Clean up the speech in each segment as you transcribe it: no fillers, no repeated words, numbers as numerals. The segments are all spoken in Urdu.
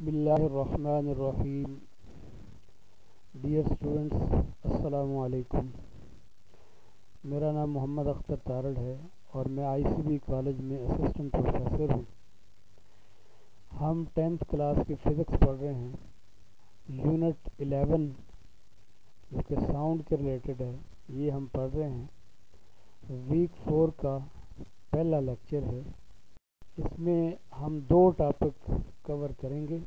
بسم اللہ الرحمن الرحیم. ڈیئر اسٹوڈنٹس، السلام علیکم. میرا نام محمد اختر تارڑ ہے اور میں آئی سی بی کالج میں اسسٹنٹ پروفیسر ہوں. ہم 10th کلاس کی فزکس پڑھ رہے ہیں. یونٹ 11 جو کہ ساؤنڈ کے ریلیٹڈ ہے یہ ہم پڑھ رہے ہیں. ویک 4 کا پہلا لیکچر ہے. اس میں ہم 2 ٹاپک کور کریں گے.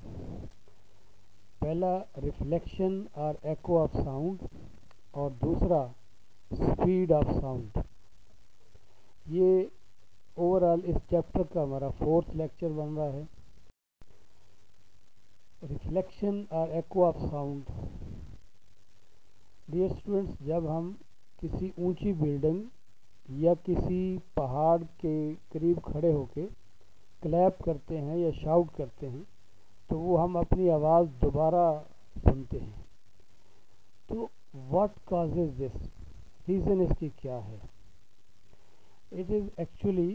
پہلا ریفلیکشن اور ایکو آف ساؤنڈ اور دوسرا اسپیڈ آف ساؤنڈ. یہ اوورال اس چیپٹر کا ہمارا 4th لیکچر بن رہا ہے. ریفلیکشن اور echo of sound. Dear students, جب ہم کسی اونچی بلڈنگ یا کسی پہاڑ کے قریب کھڑے ہو کے کلیپ کرتے ہیں یا شاؤٹ کرتے ہیں تو وہ ہم اپنی آواز دوبارہ سنتے ہیں. تو واٹ کازز دس؟ ریزن اس کی کیا ہے؟ It is actually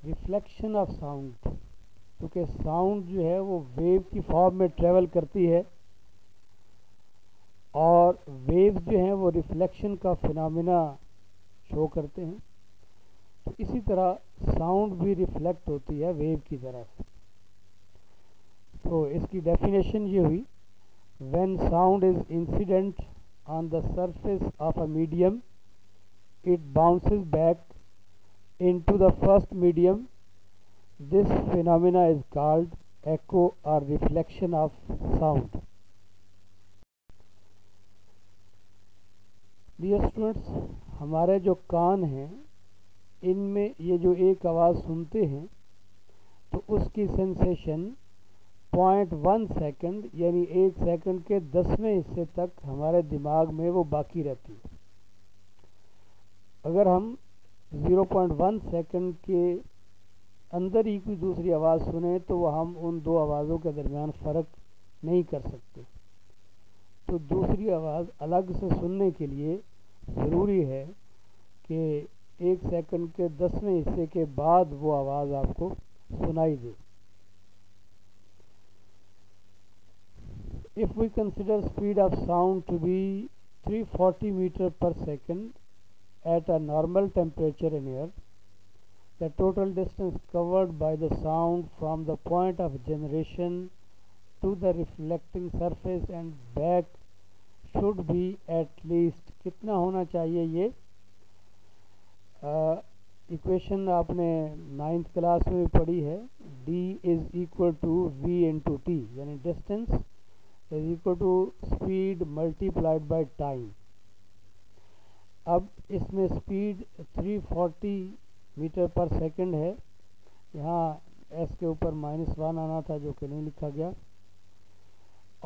reflection of sound. کیونکہ ساؤنڈ جو ہے وہ ویو کی فارم میں ٹریول کرتی ہے اور ویوز جو ہیں وہ ریفلیکشن کا فنامنا شو کرتے ہیں. تو اسی طرح ساؤنڈ بھی ریفلیکٹ ہوتی ہے ویو کی طرح سے. تو اس کی ڈیفینیشن یہ ہوئی: when sound is incident on the surface of a medium it bounces back in to the first medium. This phenomena is called echo or reflection of sound. Dear students, ہمارے جو کان ہیں ان میں یہ جو ایک آواز سنتے ہیں تو اس کی سینسیشن 0.1 سیکنڈ یعنی 1 سیکنڈ کے 10ویں حصے تک ہمارے دماغ میں وہ باقی رہتی ہے. اگر ہم 0.1 سیکنڈ کے اندر ہی کوئی دوسری آواز سنیں تو وہ ہم ان 2 آوازوں کے درمیان فرق نہیں کر سکتے. تو دوسری آواز الگ سے سننے کے لیے ضروری ہے کہ 1 سیکنڈ کے 10ویں حصے کے بعد وہ آواز آپ کو سنائی دے. If we consider speed of sound to be 340 meter per second at a normal temperature in air, the total distance covered by the sound from the point of generation to the reflecting surface and back should be at least کتنا ہونا چاہیے؟ یہ ایکویشن آپ نے 9th کلاس میں بھی پڑھی ہے. D is equal to V into T یعنی distance is equal to speed multiplied by time. اب اس میں اسپیڈ 340 میٹر پر سیکنڈ ہے. یہاں ایس کے اوپر -1 آنا تھا جو کہ نہیں لکھا گیا.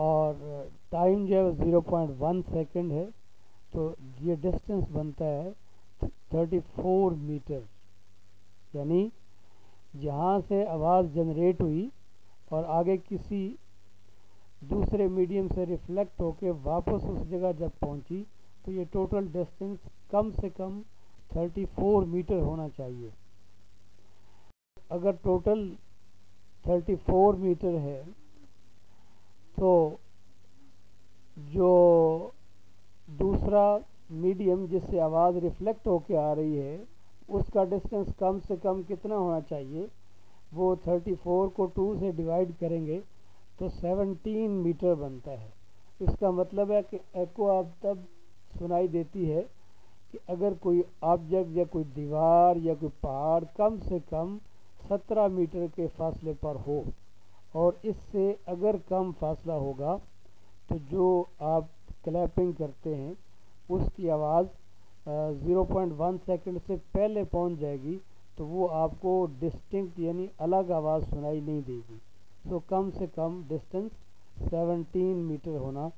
اور ٹائم جو ہے 0.1 سیکنڈ ہے. تو یہ ڈسٹینس بنتا ہے 34 میٹر. یعنی جہاں سے آواز جنریٹ ہوئی اور آگے کسی دوسرے میڈیم سے ریفلیکٹ ہو کے واپس اس جگہ جب پہنچی تو یہ ٹوٹل ڈسٹینس کم سے کم 34 میٹر ہونا چاہیے. اگر ٹوٹل 34 میٹر ہے تو جو دوسرا میڈیم جس سے آواز ریفلیکٹ ہو کے آ رہی ہے اس کا ڈسٹینس کم سے کم کتنا ہونا چاہیے؟ وہ 34 کو 2 سے ڈیوائڈ کریں گے تو 17 میٹر بنتا ہے. اس کا مطلب ہے کہ ایکو آپ تب سنائی دیتی ہے کہ اگر کوئی آبجیکٹ یا کوئی دیوار یا کوئی پہاڑ کم سے کم 17 میٹر کے فاصلے پر ہو. اور اس سے اگر کم فاصلہ ہوگا تو جو آپ کلیپنگ کرتے ہیں اس کی آواز 0.1 سیکنڈ سے پہلے پہنچ جائے گی تو وہ آپ کو ڈسٹنکٹ یعنی الگ آواز سنائی نہیں دے گی. تو کم سے کم ڈسٹینس 17 میٹر ہونا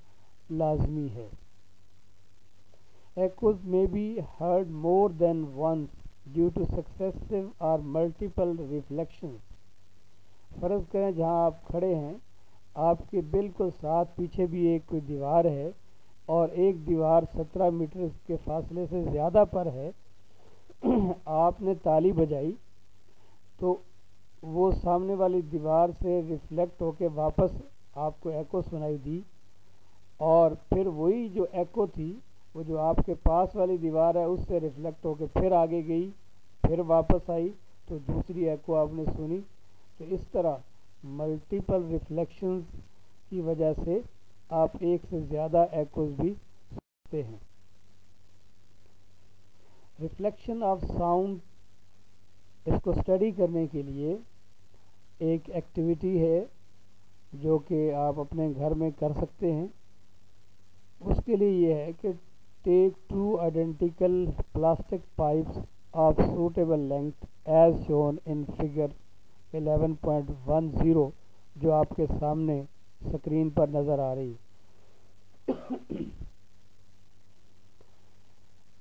لازمی ہے. Equals may be heard more than once due to successive or multiple reflections. فرض کریں جہاں آپ کھڑے ہیں آپ کے بالکل ساتھ پیچھے بھی ایک کوئی دیوار ہے اور ایک دیوار 17 میٹر کے فاصلے سے زیادہ پر ہے. آپ نے تالی بجائی تو وہ سامنے والی دیوار سے ریفلیکٹ ہو کے واپس آپ کو ایکو سنائی دی، اور پھر وہی جو ایکو تھی وہ جو آپ کے پاس والی دیوار ہے اس سے ریفلیکٹ ہو کے پھر آگے گئی، پھر واپس آئی، تو دوسری ایکو آپ نے سنی۔ تو اس طرح ملٹیپل ریفلیکشنز کی وجہ سے آپ ایک سے زیادہ ایکوز بھی سنتے ہیں۔ ریفلیکشن آف ساؤنڈ، اس کو اسٹڈی کرنے کے لیے ایک ایکٹیویٹی ہے جو کہ آپ اپنے گھر میں کر سکتے ہیں۔ اس کے لیے یہ ہے کہ ٹیک 2 identical plastic pipes of suitable length as shown in figure 11.10 جو آپ کے سامنے اسکرین پر نظر آ رہی ہے۔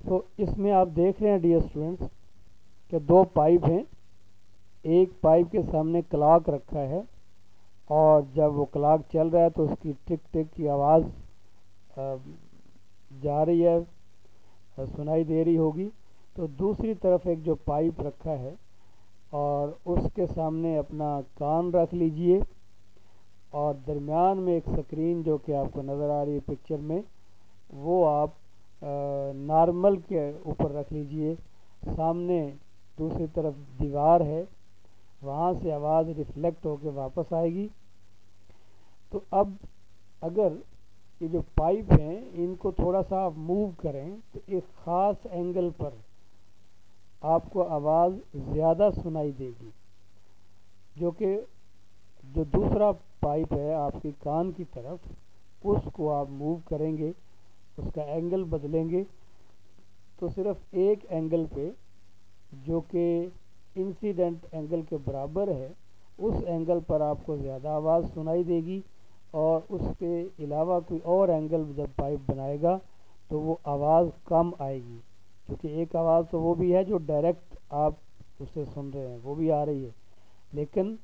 تو اس میں آپ دیکھ رہے ہیں ڈیئر اسٹوڈنٹس کہ 2 پائپ ہیں، ایک پائپ کے سامنے کلاک رکھا ہے، اور جب وہ کلاک چل رہا ہے تو اس کی ٹک ٹک کی آواز جا رہی ہے، سنائی دے رہی ہوگی۔ تو دوسری طرف ایک جو پائپ رکھا ہے اور اس کے سامنے اپنا کان رکھ لیجئے، اور درمیان میں ایک سکرین جو کہ آپ کو نظر آ رہی ہے پکچر میں، وہ آپ نارمل کے اوپر رکھ لیجئے۔ سامنے دوسری طرف دیوار ہے، وہاں سے آواز ریفلیکٹ ہو کے واپس آئے گی۔ تو اب اگر یہ جو پائپ ہیں ان کو تھوڑا سا آپ موو کریں تو ایک خاص اینگل پر آپ کو آواز زیادہ سنائی دے گی، جو کہ جو دوسرا پائپ ہے آپ کے کان کی طرف، اس کو آپ موو کریں گے، اس کا اینگل بدلیں گے، تو صرف ایک اینگل پہ جو کہ انسیڈنٹ اینگل کے برابر ہے اس اینگل پر آپ کو زیادہ آواز سنائی دے گی، اور اس کے علاوہ کوئی اور اینگل جب پائپ بنائے گا تو وہ آواز کم آئے گی، کیونکہ ایک آواز تو وہ بھی ہے جو ڈائریکٹ آپ اسے سن رہے ہیں، وہ بھی آ رہی ہے، لیکن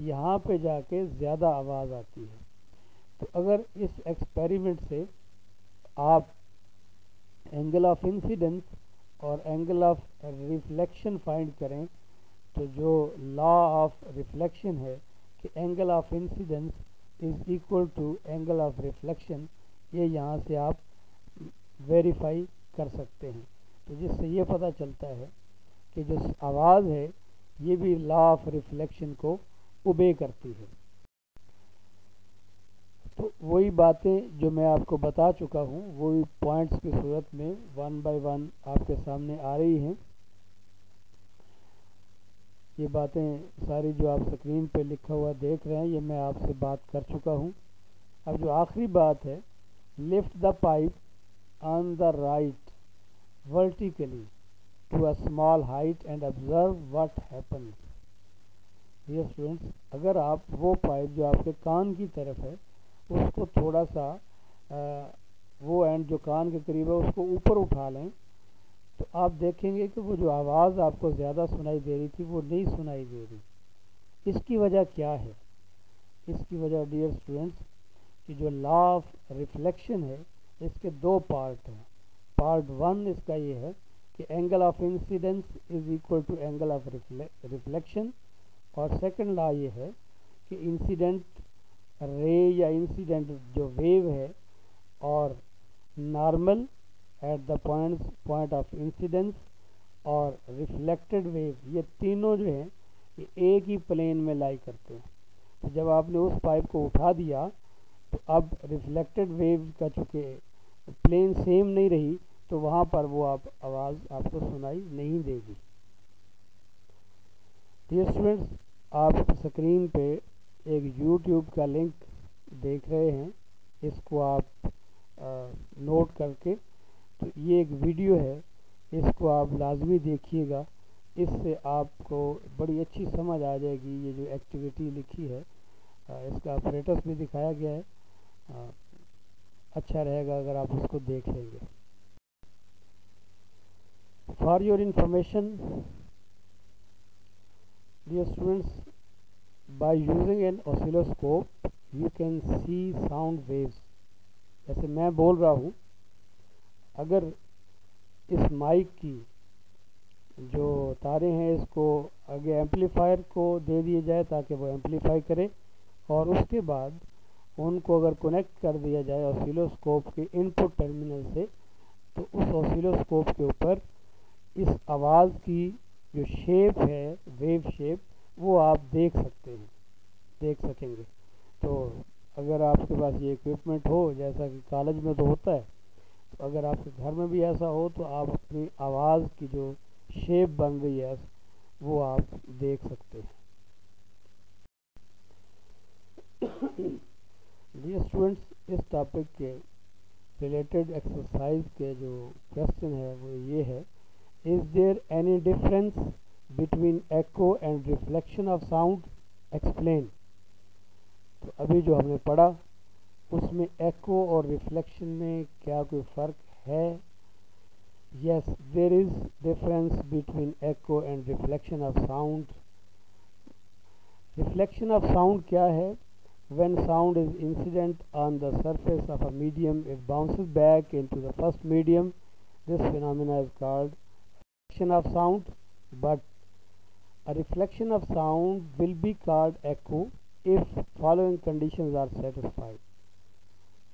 یہاں پہ جا کے زیادہ آواز آتی ہے۔ تو اگر اس ایکسپیریمنٹ سے آپ اینگل آف انسیڈنس اور اینگل آف ریفلیکشن فائنڈ کریں، تو جو لا آف ریفلیکشن ہے کہ angle of incidence is equal to angle of reflection, یہ یہاں سے آپ ویریفائی کر سکتے ہیں۔ تو جس سے یہ پتہ چلتا ہے کہ جو آواز ہے یہ بھی لا آف ریفلیکشن کو اوبے کرتی ہے۔ تو وہی باتیں جو میں آپ کو بتا چکا ہوں وہی پوائنٹس کی صورت میں 1 بائی 1 آپ کے سامنے آ رہی ہیں۔ یہ باتیں ساری جو آپ سکرین پہ لکھا ہوا دیکھ رہے ہیں یہ میں آپ سے بات کر چکا ہوں۔ اب جو آخری بات ہے، left the pipe on the right vertically to a small height and observe what happens۔ یہ اسٹوڈنٹس، اگر آپ وہ پائپ جو آپ کے کان کی طرف ہے اس کو تھوڑا سا وہ اینڈ جو کان کے قریب ہے اس کو اوپر اٹھا لیں تو آپ دیکھیں گے کہ وہ جو آواز آپ کو زیادہ سنائی دے رہی تھی وہ نہیں سنائی دے رہی۔ اس کی وجہ کیا ہے؟ اس کی وجہ ڈیئر اسٹوڈنٹس کہ جو لا آف ریفلیکشن ہے اس کے 2 پارٹ ہیں۔ پارٹ 1 اس کا یہ ہے کہ angle of incidence is equal to angle of reflection, اور سیکنڈ لا یہ ہے کہ انسیڈنٹ رے یا انسیڈنٹ جو ویو ہے اور normal at the point of incidence اور ریفلیکٹڈ ویو، یہ تینوں جو ہیں یہ ایک ہی پلین میں لائی کرتے ہیں۔ تو جب آپ نے اس پائپ کو اٹھا دیا تو اب ریفلیکٹڈ ویو کا چونکہ پلین سیم نہیں رہی تو وہاں پر وہ آواز آپ کو سنائی نہیں دے گی۔ ڈیئر اسٹوڈنٹس، آپ سکرین پہ ایک یوٹیوب کا لنک دیکھ رہے ہیں، اس کو آپ نوٹ کر کے، تو یہ ایک ویڈیو ہے، اس کو آپ لازمی دیکھیے گا، اس سے آپ کو بڑی اچھی سمجھ آ جائے گی۔ یہ جو ایکٹیویٹی لکھی ہے اس کا آپریٹس بھی دکھایا گیا ہے، اچھا رہے گا اگر آپ اس کو دیکھ لیں گے۔ For your information dear students, by using an oscilloscope you can see sound waves۔ جیسے میں بول رہا ہوں، اگر اس مائک کی جو تاریں ہیں اس کو آگے ایمپلیفائر کو دے دیے جائے تاکہ وہ ایمپلیفائی کرے، اور اس کے بعد ان کو اگر کنیکٹ کر دیا جائے اوسیلوسکوپ کے ان پٹ ٹرمینل سے، تو اس اوسیلوسکوپ کے اوپر اس آواز کی جو شیپ ہے، ویو شیپ، وہ آپ دیکھ سکیں گے۔ تو اگر آپ کے پاس یہ اکوپمنٹ ہو، جیسا کہ کالج میں تو ہوتا ہے، تو اگر آپ کے گھر میں بھی ایسا ہو تو آپ اپنی آواز کی جو شیپ بن رہی ہے وہ آپ دیکھ سکتے ہیں۔ ڈیئر اسٹوڈنٹس، اس ٹاپک کے ریلیٹڈ ایکسرسائز کے جو کویشچن ہے وہ یہ ہے: is there any difference between echo and reflection of sound? Explain. تو ابھی جو ہم نے پڑھا اس میں ایکو اور ریفلیکشن میں کیا کوئی فرق ہے؟ Yes, there is difference between echo and reflection of sound. Reflection of sound کیا ہے؟ When sound is incident on the surface of a medium, it bounces back into the first medium. This phenomena is called reflection of sound, but a reflection of sound will be called echo if following conditions are satisfied.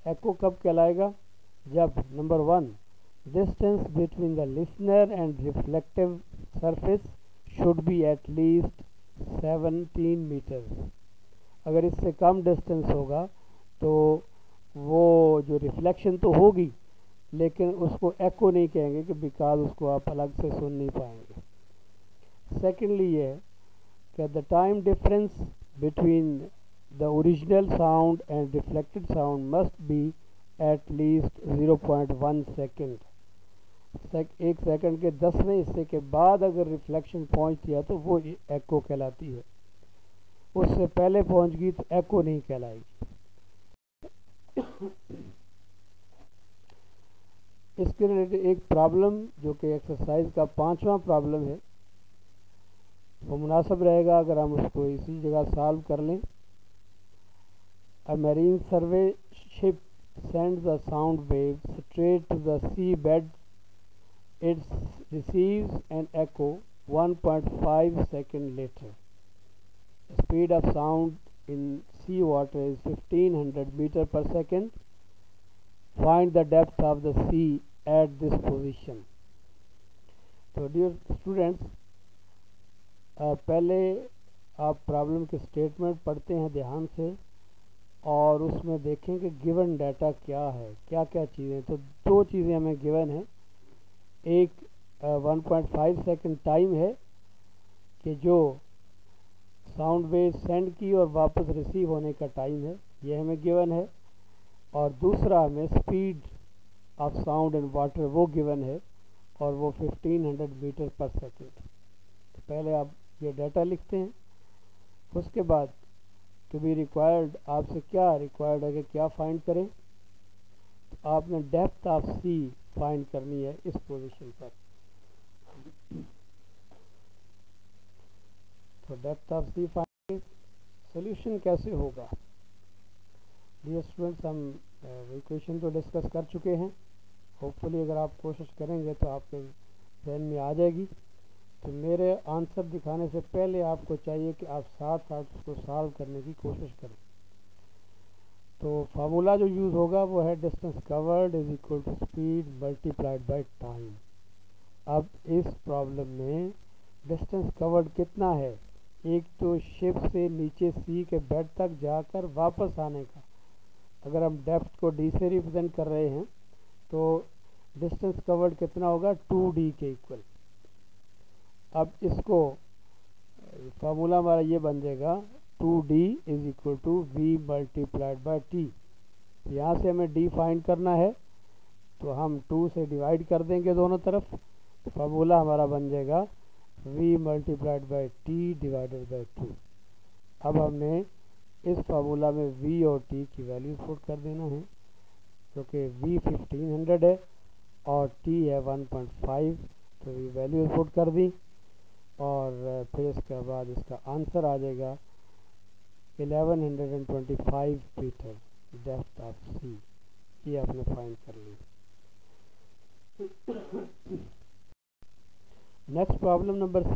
Echo کب کہلائے گا؟ جب number 1، distance between the listener and reflective surface should be at least 17 meters. اگر اس سے کم ڈسٹینس ہوگا تو وہ جو ریفلیکشن تو ہوگی لیکن اس کو ایکو نہیں کہیں گے، کہ بیکاز اس کو آپ الگ سے سن نہیں پائیں گے۔ سیکنڈلی یہ کہ the time difference between the original sound and reflected sound must be at least 0.1 second. ایک سیکنڈ کے 10ویں حصے کے بعد اگر ریفلیکشن پہنچتی ہے تو وہ ایکو کہلاتی ہے، اس سے پہلے پہنچ گئی تو ایکو نہیں کہلائے گی۔ اس کے ریلیٹڈ ایک پرابلم جو کہ ایکسرسائز کا 5واں پرابلم ہے، وہ مناسب رہے گا اگر ہم اس کو اسی جگہ سالو کر لیں۔ A marine survey ship sends a sound wave straight to the sea bed. It receives an echo 1.5 seconds later. The speed of sound in sea water is 1500 meters per second. Find the depth of the sea at this position. So dear students, پہلے آپ پرابلم کے اسٹیٹمنٹ پڑھتے ہیں دھیان سے، اور اس میں دیکھیں کہ گیون ڈیٹا کیا ہے، کیا کیا چیزیں۔ تو 2 چیزیں ہمیں گیون ہیں، ایک 1.5 سیکنڈ ٹائم ہے کہ جو ساؤنڈ ویو سینڈ کی اور واپس ریسیو ہونے کا ٹائم ہے، یہ ہمیں گیون ہے، اور دوسرا ہمیں speed of sound and water وہ گیون ہے، اور وہ 1500 میٹر پر سیکنڈ۔ تو پہلے آپ یہ ڈیٹا لکھتے ہیں، اس کے بعد ٹو بی ریکوائرڈ آپ سے کیا ریکوائرڈ ہے کہ کیا فائنڈ کریں؟ آپ نے ڈیپتھ آف سی فائنڈ کرنی ہے اس پوزیشن پر۔ تو depth of sea find, solution کیسے ہوگا؟ ڈیئر اسٹوڈنٹس، ہم ایکویشن تو ڈسکس کر چکے ہیں، ہوپ فلی اگر آپ کوشش کریں گے تو آپ کے ذہن میں آ جائے گی۔ تو میرے آنسر دکھانے سے پہلے آپ کو چاہیے کہ آپ ساتھ ساتھ اس کو سالو کرنے کی کوشش کریں۔ تو فارمولا جو یوز ہوگا وہ ہے distance covered is equal to speed multiplied by time. اب اس پرابلم میں ڈسٹینس کورڈ کتنا ہے؟ ایک تو شپ سے نیچے سی کے بیڈ تک جا کر واپس آنے کا، اگر ہم ڈیپتھ کو ڈی سے ریپرزینٹ کر رہے ہیں تو ڈسٹینس کورڈ کتنا ہوگا؟ 2d کے ایکول۔ اب اس کو فارمولا ہمارا یہ بن جائے گا 2d is equal to v multiplied by t. یہاں سے ہمیں d فائنڈ کرنا ہے تو ہم 2 سے ڈیوائڈ کر دیں گے دونوں طرف، فارمولا ہمارا بن جائے گا v multiplied by t divided by 2۔ اب ہم نے اس فارمولا میں v اور t کی ویلیو پٹ کر دینا ہے، جو کہ v 1500 ہے اور t ہے 1.5، تو یہ ویلیو پٹ کر دی، اور پھر اس کے بعد اس کا آنسر آ جائے گا 1125 میٹر ڈیپتھ آف سی۔ یہ آپ نے فائنڈ کر لی۔ Next problem number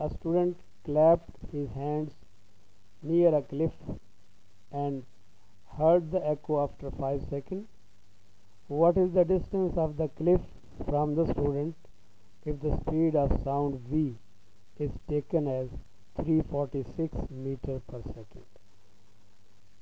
a student clapped his hands near a cliff and heard the echo after 5 seconds. What is the distance of the cliff from the student if the speed of sound V is taken as 346 meter per second?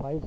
5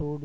2d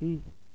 t,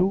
2.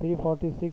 346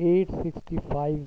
865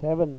7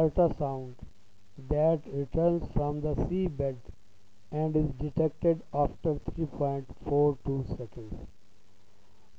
ultrasound that returns from the seabed and is detected after 3.42 seconds.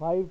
5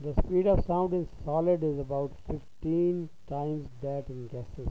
The speed of sound in solid is about 15 times that in gases.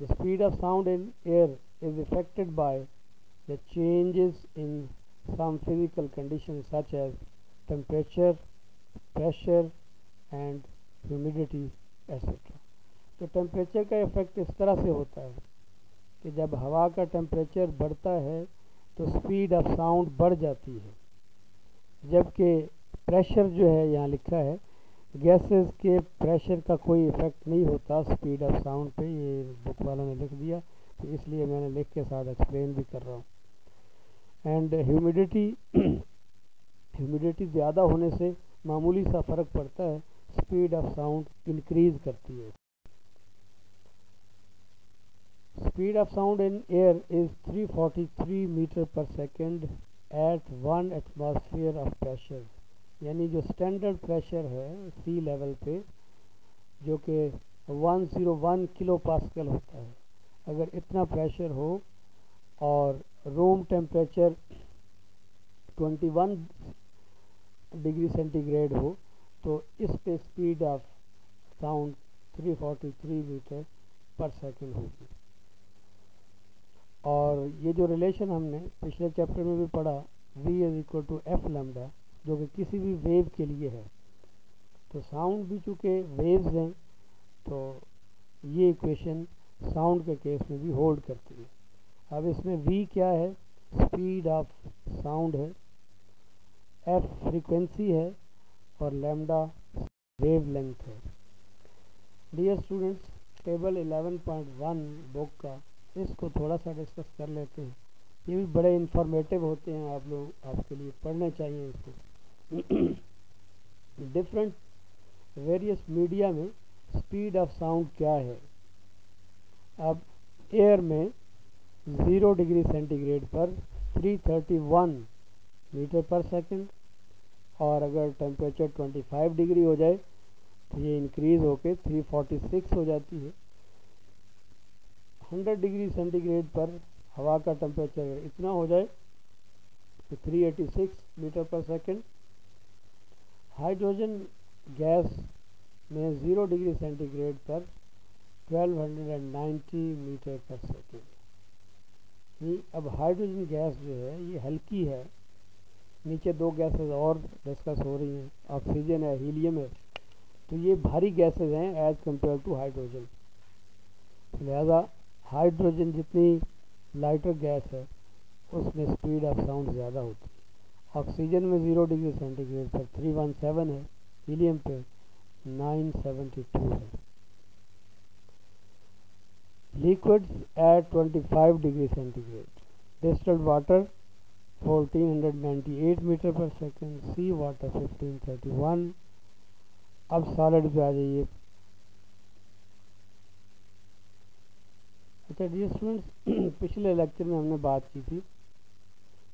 The speed of sound in air is affected by the changes in some physical conditions such as temperature, pressure and humidity, etc. تو ٹیمپریچر کا افیکٹ اس طرح سے ہوتا ہے کہ جب ہوا کا ٹیمپریچر بڑھتا ہے تو سپیڈ آف ساؤنڈ بڑھ جاتی ہے، جبکہ پریشر جو ہے یہاں لکھا ہے گیسز کے پریشر کا کوئی افیکٹ نہیں ہوتا سپیڈ آف ساؤنڈ پہ، یہ بک والوں نے لکھ دیا تو اس لیے میں نے لکھ کے ساتھ ایکسپلین بھی کر رہا ہوں. اینڈ ہیومیڈیٹی زیادہ ہونے سے معمولی سا فرق پڑتا ہے، سپیڈ آف ساؤنڈ انکریز کرتی ہے. Speed of sound in air is 343 meter per second at 1 atmosphere of pressure. یعنی جو اسٹینڈرڈ پریشر ہے سی لیول پہ جو کہ 101 کلو پاسکل ہوتا ہے، اگر اتنا پریشر ہو اور room temperature 21 degree centigrade ہو تو اس پہ speed of sound 343 metre per second ہوگی. اور یہ جو ریلیشن ہم نے پچھلے چیپٹر میں بھی پڑھا V = F لیمڈا جو کہ کسی بھی ویو کے لیے ہے، تو ساؤنڈ بھی چونکہ ویوز ہیں تو یہ ایکویشن ساؤنڈ کے کیس میں بھی ہولڈ کرتی ہے. اب اس میں V کیا ہے؟ اسپیڈ آف ساؤنڈ ہے، F فریکوینسی ہے اور لیمڈا ویو لینتھ ہے. ڈیئر اسٹوڈنٹس، ٹیبل 11.1 بک کا اس کو تھوڑا سا ڈسکس کر لیتے ہیں. یہ بھی بڑے انفارمیٹیو ہوتے ہیں، آپ کے لیے پڑھنے چاہیے اس کو. ڈفرینٹ ویریس میڈیا میں اسپیڈ آف ساؤنڈ کیا ہے؟ اب ایئر میں 0 ڈگری سینٹی گریڈ پر 331 میٹر پر سیکنڈ، اور اگر ٹیمپریچر 25 ڈگری ہو جائے تو یہ انکریز ہو کے 346 ہو جاتی ہے. 100 ڈگری سینٹی گریڈ پر ہوا کا ٹیمپریچر اتنا ہو جائے تو 386 metre per second. Hydrogen gas میں 0 ڈگری سینٹی گریڈ پر 1290 میٹر پر سیکنڈ. اب ہائیڈروجن گیس جو ہے یہ ہلکی ہے، نیچے دو گیسز اور ڈسکس ہو رہی ہیں، آکسیجن ہے، ہیلیم ہے، تو یہ بھاری گیسز ہیں ایز کمپیئر ٹو ہائیڈروجن. لہذا ہائیڈروجن جتنی لائٹر گیس ہے اس میں اسپیڈ آف ساؤنڈ زیادہ ہوتی ہے. آکسیجن میں 0 ڈگری سینٹی گریڈ پر 317 ہے، ہیلیم پہ 972 ہے. Liquids at 25 degree centigrade, distilled water 1498 metre per second, sea water 1531. اب سالڈ پہ آ جائیے. اچھا ڈیئر اسٹوڈنٹس، پچھلے لیکچر میں ہم نے بات کی تھی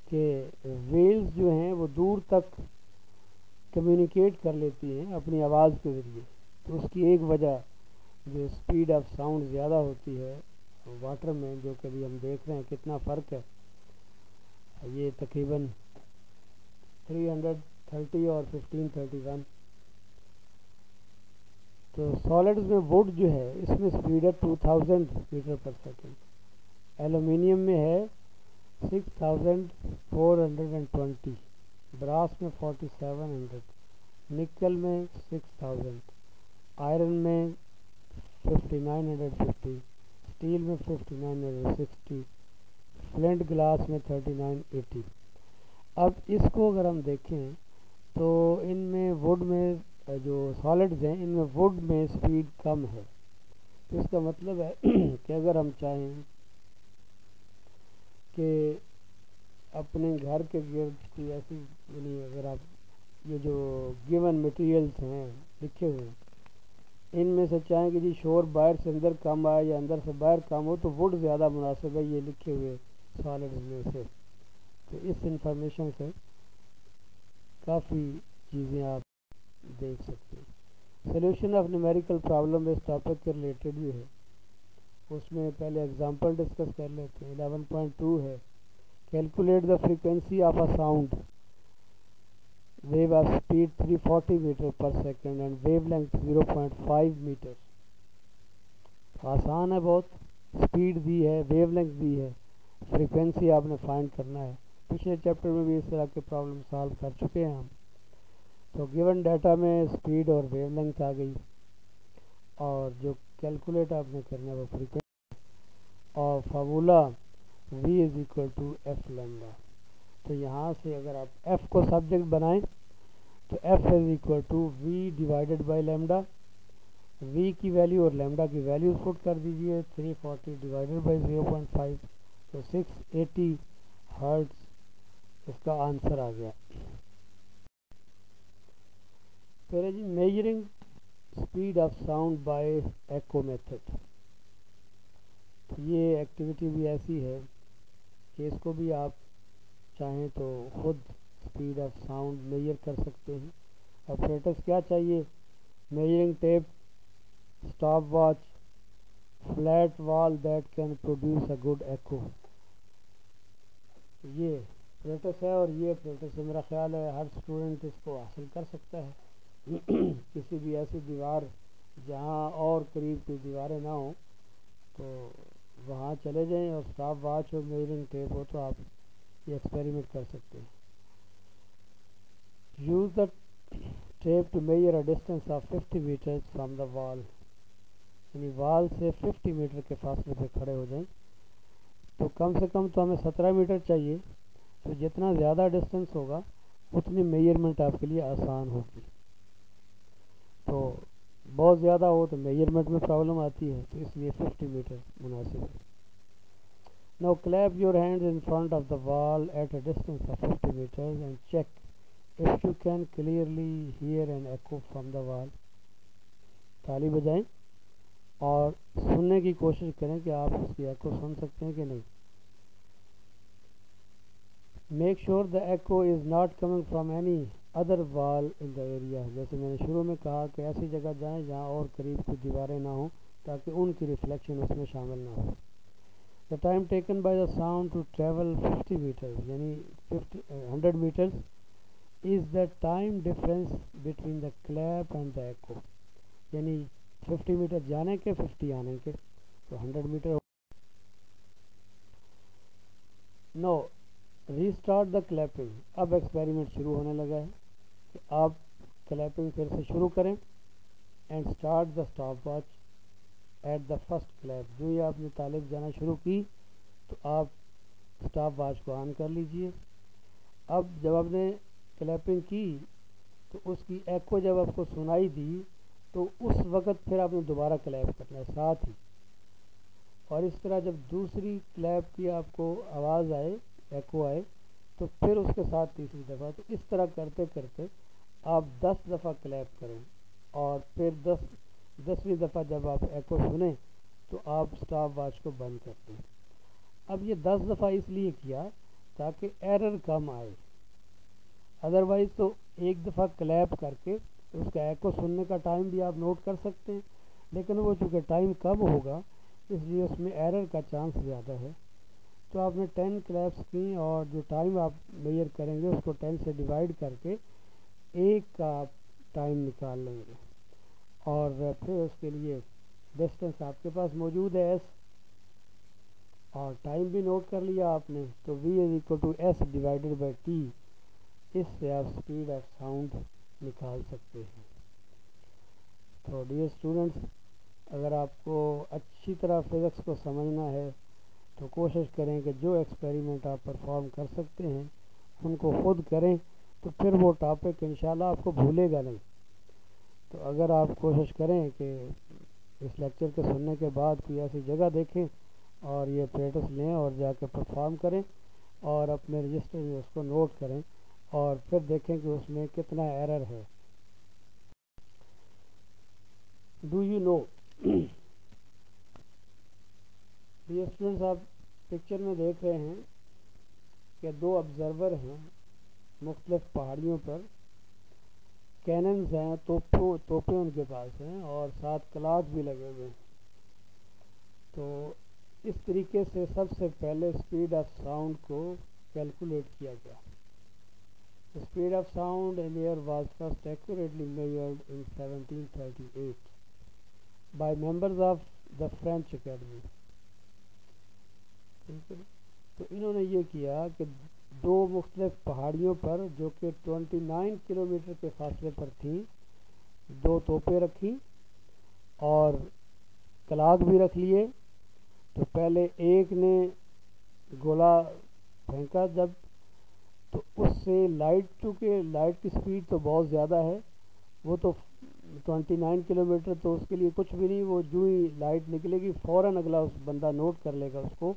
کہ ویلز جو ہیں وہ دور تک کمیونیکیٹ کر لیتی ہیں اپنی آواز کے ذریعے، تو اس کی ایک وجہ جو اسپیڈ آف ساؤنڈ زیادہ ہوتی ہے واٹر میں، جو کہ ابھی ہم دیکھ رہے ہیں کتنا فرق ہے. یہ تقریباً 330 اور 1531. تو سالڈز میں ووڈ جو ہے اس میں اسپیڈ ہے 2000 میٹر پر سیکنڈ، ایلومینیم میں ہے 6420، براس میں 4700، نکل میں 6000، آئرن میں 5950، اسٹیل میں 5960، فلنٹ گلاس میں 3980. اب اس کو اگر ہم دیکھیں تو ان میں ووڈ میں جو سالڈز ہیں ان میں ووڈ میں اسپیڈ کم ہے. تو اس کا مطلب ہے کہ اگر ہم چاہیں کہ اپنے گھر کے گرد کوئی ایسی، یعنی اگر آپ یہ جو گیون مٹیریلز ہیں لکھے ہوئے ان میں سے چاہیں کہ جی شور باہر سے اندر کم آئے یا اندر سے باہر کم ہو تو ووڈ زیادہ مناسب ہے یہ لکھے ہوئے سالڈز میں سے. تو اس انفارمیشن سے کافی چیزیں آپ دیکھ سکتے ہیں. سلیوشن آف نیومیریکل پرابلم اس ٹاپک کے ریلیٹڈ بھی ہے، اس میں پہلے ایگزامپل ڈسکس کر لیتے ہیں. 11.2 ہے calculate the frequency of a sound wave of speed 340 metre per second and wave length 0.5 metre. آسان ہے بہت، اسپیڈ دی ہے، ویو لینتھ دی ہے، فریکوینسی آپ نے فائنڈ کرنا ہے. پچھلے چیپٹر میں بھی اس طرح کے پرابلم سالو کر چکے ہیں ہم. تو گیون ڈیٹا میں اسپیڈ اور ویو لینتھ آ گئی، اور جو کیلکولیٹ آپ نے کرنا ہے وہ فریکوینسی، اور formula v is equal to f lambda. تو یہاں سے اگر آپ ایف کو سبجیکٹ بنائیں تو f is equal to v divided by lambda. V کی ویلیو اور لیمڈا کی ویلیو پٹ کر دیجئے، 340 ڈیوائڈیڈ بائی 0.5 تو 680 ہرٹز اس کا آنسر آ گیا. پھر ہے G measuring speed of sound by echo method. یہ ایکٹیویٹی بھی ایسی ہے کہ اس کو بھی آپ چاہیں تو خود اسپیڈ آف ساؤنڈ میجر کر سکتے ہیں. آپریٹرس کیا چاہیے؟ Measuring tape, stop watch, flat wall that can produce a good echo. یہ آپریٹس ہے، اور یہ آپریٹس سے میرا خیال ہے ہر اسٹوڈنٹ اس کو حاصل کر سکتا ہے. کسی بھی ایسی دیوار جہاں اور قریب کی دیواریں نہ ہوں تو وہاں چلے جائیں، اور اسٹاپ واچ اور میجرنگ ٹیپ ہو تو آپ یہ ایکسپیریمنٹ کر سکتے ہیں. Use the tape to measure a distance of 50 metre from the wall. یعنی وال سے 50 میٹر کے فاصلے پہ کھڑے ہو جائیں. تو کم سے کم تو ہمیں 17 میٹر چاہیے، تو جتنا زیادہ ڈسٹینس ہوگا اتنی میجرمنٹ آپ کے لیے آسان ہوگی. تو بہت زیادہ ہو تو میجرمنٹ میں پرابلم آتی ہے، تو اس لیے 50 میٹر مناسب ہے. Now clap your hands in front of the wall at a distance of 50 meters and check if you can clearly hear an echo from the wall. تالی بجائیں اور سننے کی کوشش کریں کہ آپ اس کی ایکو سن سکتے ہیں کہ نہیں. Make sure the echo is not coming from any other wall in the area. جیسے میں نے شروع میں کہا کہ ایسی جگہ جائیں جہاں اور قریب کی دیواریں نہ ہوں تاکہ ان کی ریفلیکشن اس میں شامل نہ ہو. The time taken by the sound to travel 50 meters یعنی 100 meters is the time difference between the clap and the echo. یعنی 50 میٹر جانے کے 50 آنے کے، تو 100 metre. No restart the clapping. اب ایکسپیریمنٹ شروع ہونے لگا ہے کہ آپ کلیپنگ پھر سے شروع کریں. And start the stop watch at the first clap. جو ہی آپ نے طالب جانا شروع کی تو آپ اسٹاپ واچ کو آن کر لیجئے. اب جب آپ نے کلیپنگ کی تو اس کی ایکو جب آپ کو سنائی دی تو اس وقت پھر آپ نے دوبارہ کلیپ کرنا ہے ساتھ ہی. اور اس طرح جب دوسری کلیپ کی آپ کو آواز آئے، ایکو آئے، تو پھر اس کے ساتھ تیسری دفعہ. تو اس طرح کرتے کرتے آپ 10 دفعہ کلیپ کریں، اور پھر 10ویں دفعہ جب آپ ایکو سنیں تو آپ اسٹاپ واچ کو بند کر دیں. اب یہ 10 دفعہ اس لیے کیا تاکہ ایرر کم آئے. ادروائز تو ایک دفعہ کلیپ کر کے اس کا ایکو سننے کا ٹائم بھی آپ نوٹ کر سکتے ہیں، لیکن وہ چونکہ ٹائم کم ہوگا اس لیے اس میں ایرر کا چانس زیادہ ہے. تو آپ نے 10 کلیپس کی، اور جو ٹائم آپ میجر کریں گے اس کو 10 سے ڈیوائڈ کر کے ایک کا آپ ٹائم نکال لیں گے، اور پھر اس کے لیے ڈسٹینس آپ کے پاس موجود ہے ایس، اور ٹائم بھی نوٹ کر لیا آپ نے. تو v is equal to s divided by t. اس سے آپ اسپیڈ آف ساؤنڈ نکال سکتے ہیں. تو ڈیئر اسٹوڈنٹس، اگر آپ کو اچھی طرح فزکس کو سمجھنا ہے تو کوشش کریں کہ جو ایکسپیریمنٹ آپ پرفارم کر سکتے ہیں ان کو خود کریں، تو پھر وہ ٹاپک انشاءاللہ آپ کو بھولے گا نہیں. تو اگر آپ کوشش کریں کہ اس لیکچر کے سننے کے بعد کوئی ایسی جگہ دیکھیں اور یہ پریکٹس لیں اور جا کے پرفارم کریں، اور اپنے رجسٹر میں اس کو نوٹ کریں، اور پھر دیکھیں کہ اس میں کتنا ایرر ہے. ڈو یو نو یہ اسٹوڈنٹس آپ پکچر میں دیکھ رہے ہیں کہ 2 آبزرور ہیں مختلف پہاڑیوں پر. کیننز ہیں، توپیں ان کے پاس ہیں، اور ساتھ کلاک بھی لگے ہوئے ہیں. تو اس طریقے سے سب سے پہلے اسپیڈ آف ساؤنڈ کو کیلکولیٹ کیا گیا. The speed of sound in the air was first accurately measured in 1738 by members of the French Academy. تو انہوں نے یہ کیا کہ 2 مختلف پہاڑیوں پر جو کہ 29 کلومیٹر کے فاصلے پر تھیں 2 توپیں رکھیں، اور کلاک بھی رکھ لیے. تو پہلے ایک نے گولا پھینکا جب، تو اس سے لائٹ، چونکہ لائٹ کی سپیڈ تو بہت زیادہ ہے، وہ تو 29 کلومیٹر، تو اس کے لیے کچھ بھی نہیں، وہ جو ہی لائٹ نکلے گی فوراً اگلا اس بندہ نوٹ کر لے گا اس کو.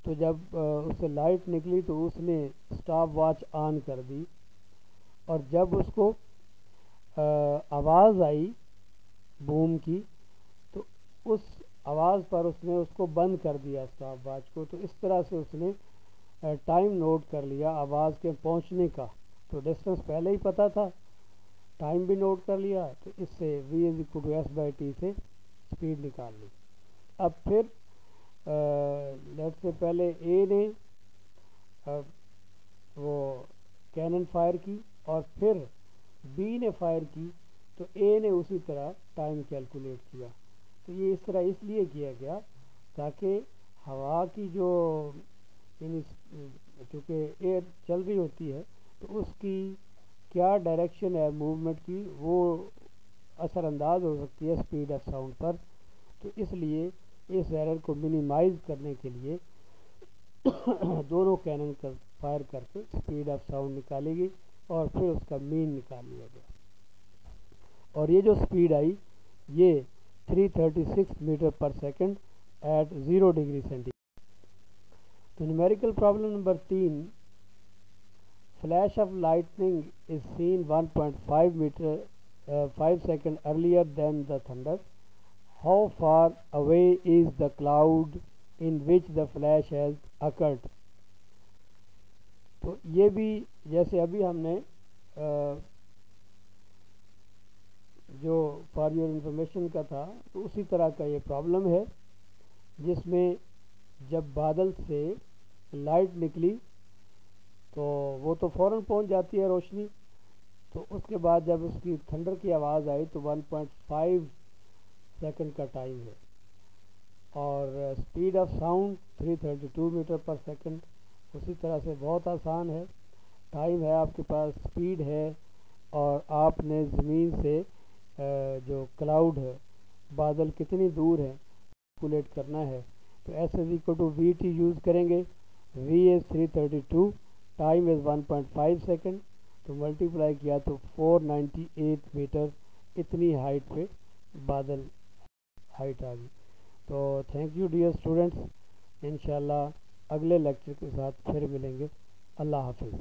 تو جب اس سے لائٹ نکلی تو اس نے اسٹاپ واچ آن کر دی، اور جب اس کو آواز آئی بوم کی تو اس آواز پر اس نے اس کو بند کر دیا اسٹاپ واچ کو. تو اس طرح سے اس نے ٹائم نوٹ کر لیا آواز کے پہنچنے کا. تو ڈسٹنس پہلے ہی پتہ تھا، ٹائم بھی نوٹ کر لیا، تو اس سے v=s/t سے سپیڈ نکال لی. اب پھر لیٹ سے پہلے اے نے وہ کینن فائر کی اور پھر بی نے فائر کی، تو اے نے اسی طرح ٹائم کیلکولیٹ کیا. تو یہ اس طرح اس لیے کیا گیا تاکہ ہوا کی جو یعنی چونکہ ایئر چل رہی ہوتی ہے تو اس کی کیا ڈائریکشن ہے موومنٹ کی، وہ اثر انداز ہو سکتی ہے سپیڈ آف ساؤنڈ پر. تو اس لیے اس ایرر کو منیمائز کرنے کے لیے دونوں کینن کا فائر کر کے سپیڈ آف ساؤنڈ نکالے گی اور پھر اس کا مین نکال لیا گیا. اور یہ جو سپیڈ آئی یہ 336 metre per second at 0 degree centi. تو numerical problem number 3، flash of lightning is seen 1.5 metre 5 second earlier than the thunder. How far away is the cloud in which the flash has occurred. تو یہ بھی جیسے ابھی ہم نے جو فار یور انفارمیشن کا تھا، تو اسی طرح کا یہ پرابلم ہے جس میں جب بادل سے لائٹ نکلی تو وہ تو فوراً پہنچ جاتی ہے روشنی. تو اس کے بعد جب اس کی تھنڈر کی آواز آئی تو 1.5 سیکنڈ کا ٹائم ہے، اور speed of sound 332 metre per second. اسی طرح سے بہت آسان ہے، ٹائم ہے آپ کے پاس، سپیڈ ہے، اور آپ نے زمین سے جو کلاؤڈ ہے، بادل کتنی دور ہے کیلکولیٹ کرنا ہے. تو S=VT یوز کریں گے. V is 332، time is 1.5 second, تو ملٹیپلائی کیا تو 498 میٹر اتنی ہائٹ پہ بادل ہائٹ آ گئی. تو تھینک یو ڈیئر اسٹوڈنٹس، انشاءاللہ اگلے لیکچر کے ساتھ پھر ملیں گے. اللہ حافظ.